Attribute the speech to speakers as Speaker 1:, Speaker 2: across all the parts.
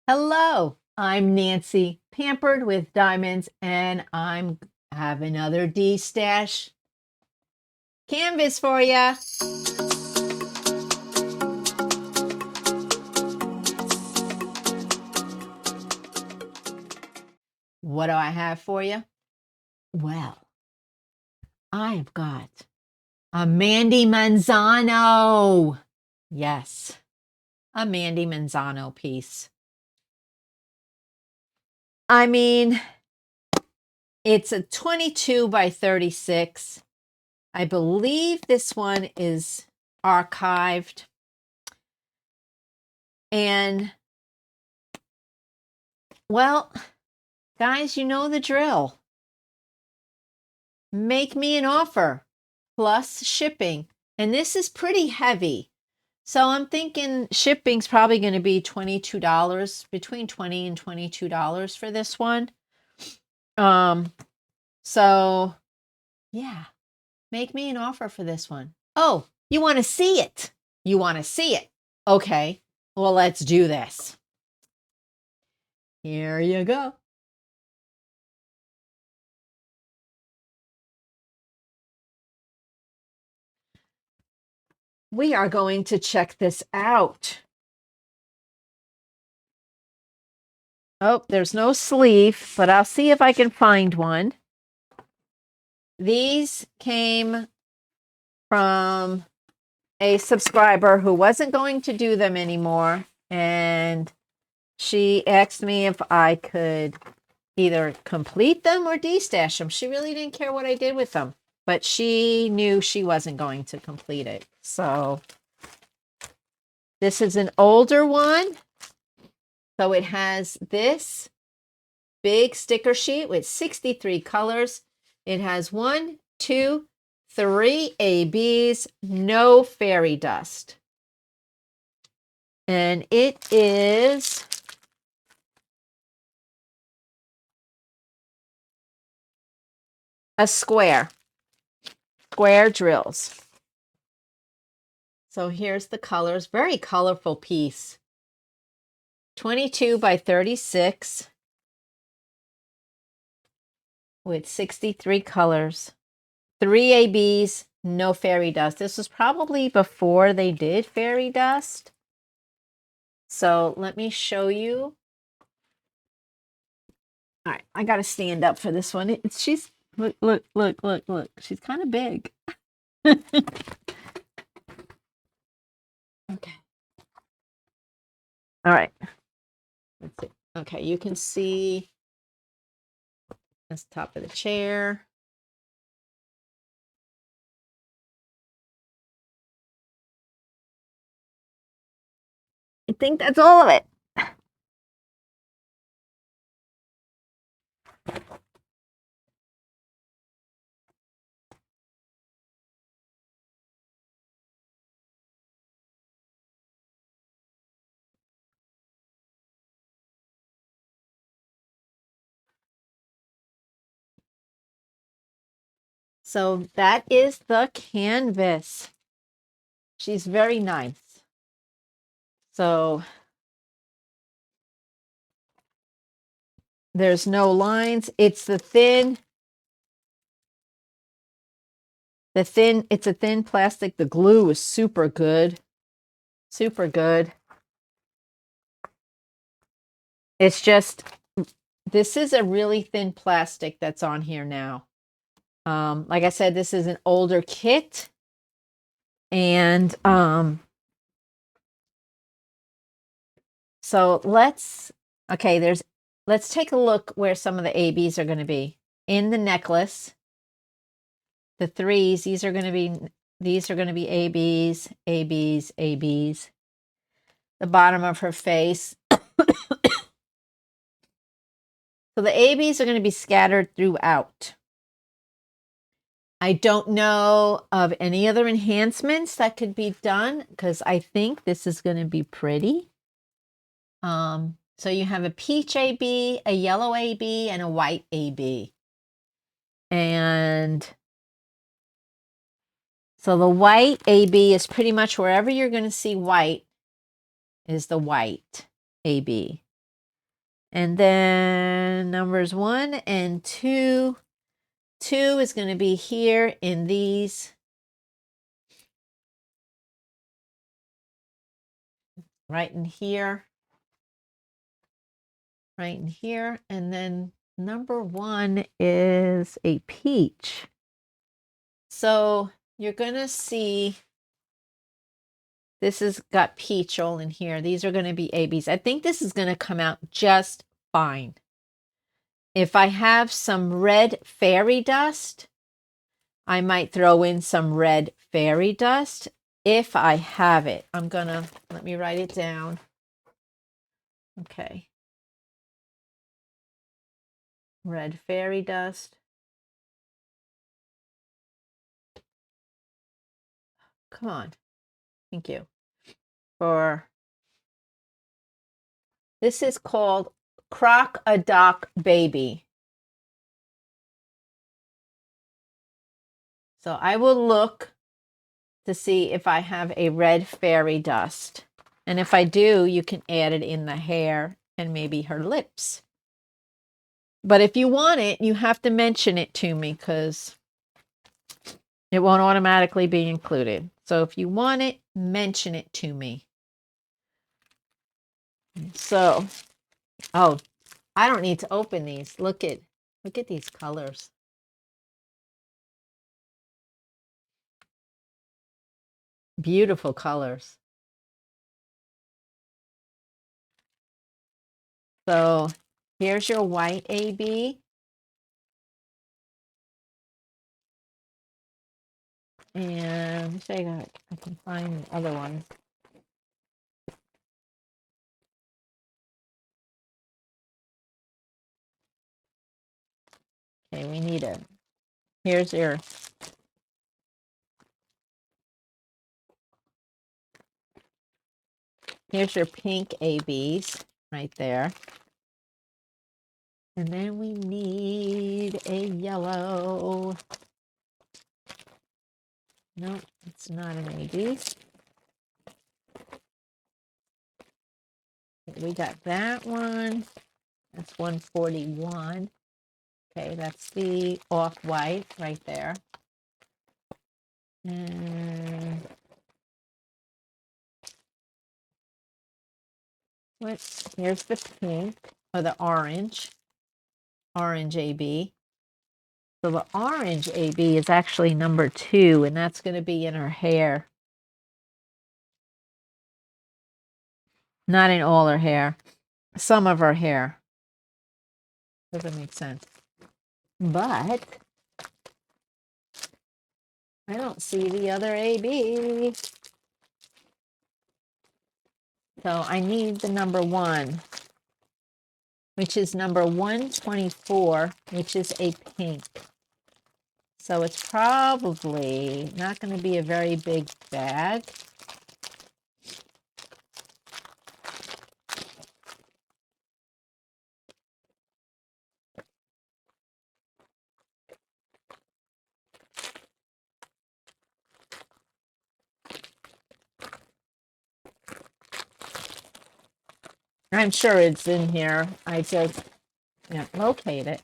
Speaker 1: Hello, I'm Nancy, Pampered with Diamonds, and I have another D-Stash canvas for you. What do I have for you? Well, I've got a Mandy Manzano. Yes, a Mandy Manzano piece. I mean, it's a 22 by 36. I believe this one is archived. And, well, guys, you know the drill. Make me an offer plus shipping. And this is pretty heavy. So I'm thinking shipping's probably going to be $22, between $20 and $22 for this one. So yeah, make me an offer for this one. Oh, you want to see it? You want to see it? Okay, well, let's do this. Here you go. We are going to check this out. Oh, there's no sleeve, but I'll see if I can find one. These came from a subscriber who wasn't going to do them anymore, and she asked me if I could either complete them or de-stash them. She really didn't care what I did with them, but she knew she wasn't going to complete it. So this is an older one. So it has this big sticker sheet with 63 colors. It has 1, 2, 3 ABs, no fairy dust. And it is a square drills. So here's the colors, very colorful piece. 22 by 36 with 63 colors, 3 ABs, no fairy dust. This was probably before they did fairy dust. So let me show you. All right, I got to stand up for this one. She's, look. She's kind of big. Okay. All right. Let's see. Okay, you can see that's the top of the chair. I think that's all of it. So that is the canvas. She's very nice. So there's no lines. It's it's a thin plastic. The glue is super good. Super good. It's just, this is a really thin plastic that's on here now. Like I said, this is an older kit. And so let's take a look where some of the ABs are going to be. In the necklace, the threes, these are going to be ABs, ABs, ABs. The bottom of her face. So the ABs are going to be scattered throughout. I don't know of any other enhancements that could be done because I think this is going to be pretty. So you have a peach AB, a yellow AB, and a white AB. And so the white AB is pretty much wherever you're going to see white is the white AB. And then numbers 1 and 2. 2 is going to be here in these. Right in here. Right in here. And then number 1 is a peach. So you're going to see this has got peach all in here. These are going to be ABs. I think this is going to come out just fine. If I have some red fairy dust, I might throw in some red fairy dust if I have it. I'm going to, let me write it down. Okay. Red fairy dust. Come on. Thank you. This is called Croc a Doc Baby. So I will look to see if I have a red fairy dust. And if I do, you can add it in the hair and maybe her lips. But if you want it, you have to mention it to me because it won't automatically be included. So if you want it, mention it to me. So, oh, I don't need to open these. Look at these colors. Beautiful colors. So here's your white AB. And let me show you, I can find the other ones. Okay, we need it. Here's your pink ABs right there. And then we need a yellow. No, it's not an AB. We got that one. That's 141. Okay, that's the off-white right there. And here's the pink or the orange AB. So the orange AB is actually number 2, and that's going to be in her hair. Not in all her hair. Some of her hair. Doesn't make sense. But I don't see the other AB. So I need the number 1, which is number 124, which is a pink. So it's probably not going to be a very big bag. I'm sure it's in here. I just can't locate it.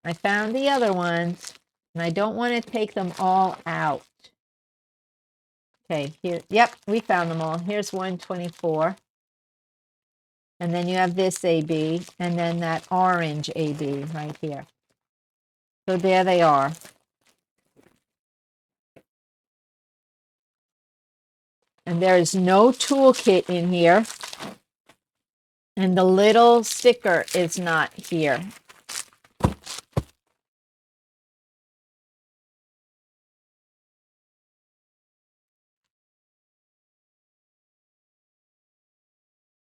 Speaker 1: I found the other ones, and I don't want to take them all out. Okay, here. Yep, we found them all. Here's 124. And then you have this AB, and then that orange AB right here. So there they are. And there is no toolkit in here. And the little sticker is not here.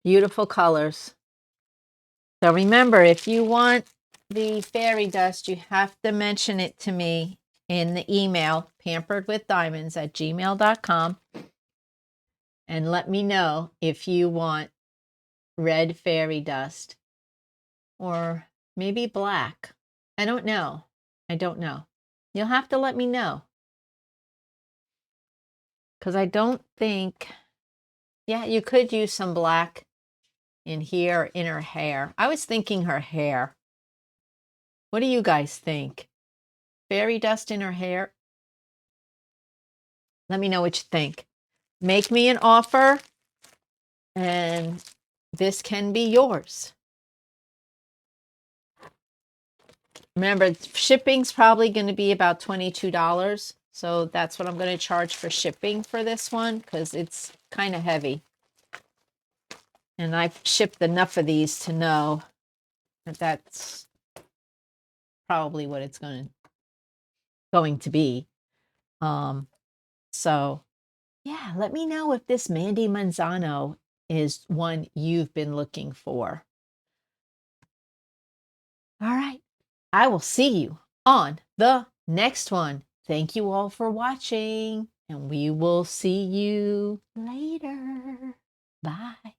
Speaker 1: Beautiful colors. So remember, if you want the fairy dust, you have to mention it to me in the email, pamperedwithdiamonds@gmail.com. And let me know if you want red fairy dust or maybe black. I don't know. I don't know. You'll have to let me know. Because I don't think, yeah, you could use some black in here, in her hair. I was thinking her hair. What do you guys think? Fairy dust in her hair? Let me know what you think. Make me an offer, and this can be yours. Remember, shipping's probably going to be about $22. So that's what I'm going to charge for shipping for this one, because it's kind of heavy. And I've shipped enough of these to know that that's probably what it's going to be. So yeah, let me know if this Mandy Manzano is one you've been looking for. All right. I will see you on the next one. Thank you all for watching, and we will see you later. Bye.